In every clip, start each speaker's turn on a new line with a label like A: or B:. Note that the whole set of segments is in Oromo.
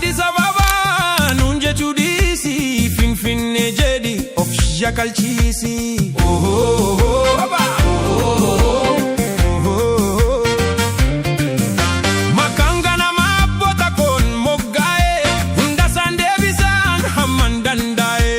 A: Addis Ababa nuun jechuu dhiisii Finfinne jedhi of shakalchiisii. Maqaan ganama abboota koon moggaa'e hunda isaan deebisaan hamman danda'e.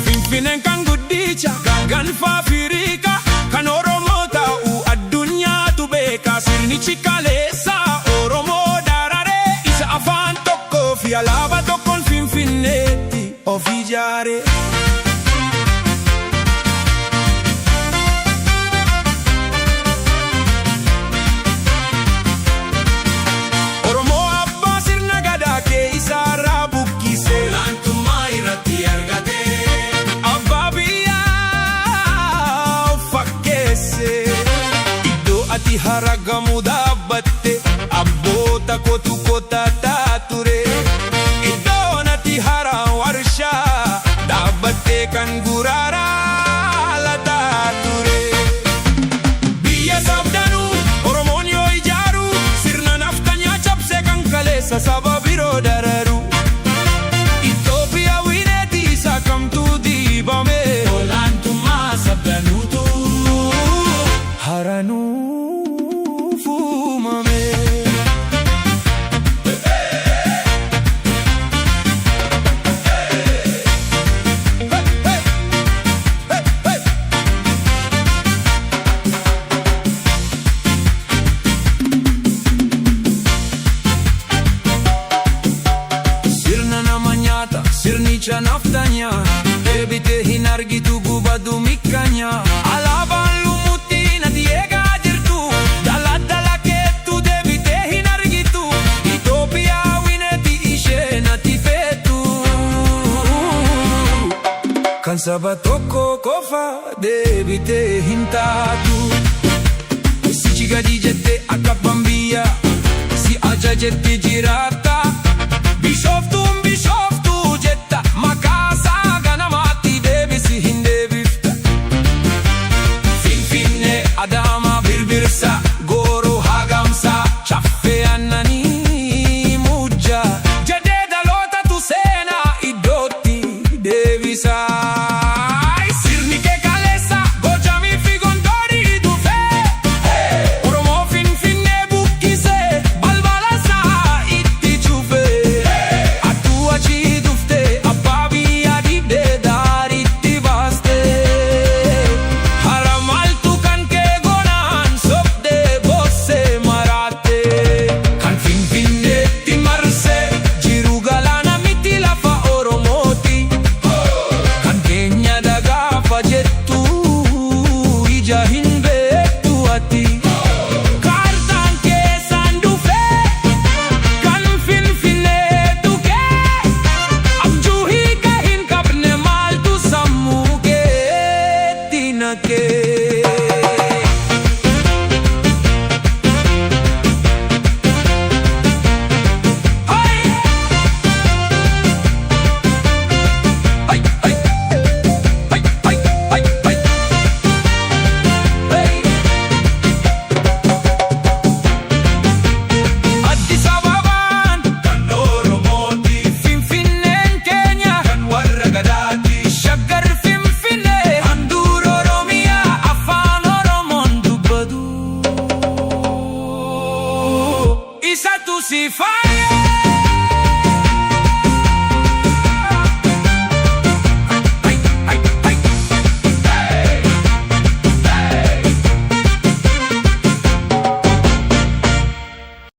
A: Finfinneen kan guddicha ganfa Afrikaa kan Oromoo ta'u addunyaatu beeka. Sirnichi kaleessa Oromoo dararee isa afaan tokkoo fi alaabaa tokkoon Finfinneetti of ijaare. Oromoo abbaa sirna gadaa kee isaarraa buqqise. Olaantummaa irratti argate. Abbaa biyyaa of fakkeesse. Iddoo ati haragamu dhaabbatte abboota kootu kotataa ture. Iddoon ati hara warshaa dhaabbatte kan guraaraa lataa ture. Biyya sabdanuu Oromoon yoo ijaaru sirna naftanyaa cabse kan kaleessa saba biroo dararu. Itoophiyaa wineeti isa kamtuu diibame. Olaantummaa sabdanuutu haranuuf uumame. Sirna nama nyaata sirnicha naftanyaa deebitee hin argitu gubaduu mikkanyaa. Alaabaan lumutti nati eegaa jirtu daldala keettu deebitee hin argitu. Itoophiyaa wineeti ishee nati feetu kan saba tokko qofa deebitee hin taatu. Sichi gadi jette akka biyyaa si ajajetti jiraata. Bishooftuun bishooftuu jetta makaasaa ganamaatti deebisi hin deebifta. Finfinne Adaamaa Birbirsa Gooroo Hagamsa Chaffee Annanii Mujja jedhee dhalootatu seenaa iddootti deebisa. Sirni kee kaleessa Goojamii fi Gondoorii dhufee Oromoo Finfinnee buqqisee balbalasaa itti cufee. Aduu achi dhuftee abbaa biyyaa dibdee daariitti baastee. Hara maaltu kan kee goonaan sobdee boossee maraattee. Kan Finfinneetti marsee jiru galaana miti lafa Oromooti. Kan keenya dagaafa jettu ija hin beektu ati. Kaartaan keessaan dhufee kan Finfinnee tuqee. Abjuu hiika hin qabne maaltu sammuu keetti naqee. Addis Ababaan kan Oromooti. Finfinneen keenya kan warra gadaati. Shaggar Finfinnee handhuura Oromiyaa afaan Oromoon dubbatu. Isatu si faaya.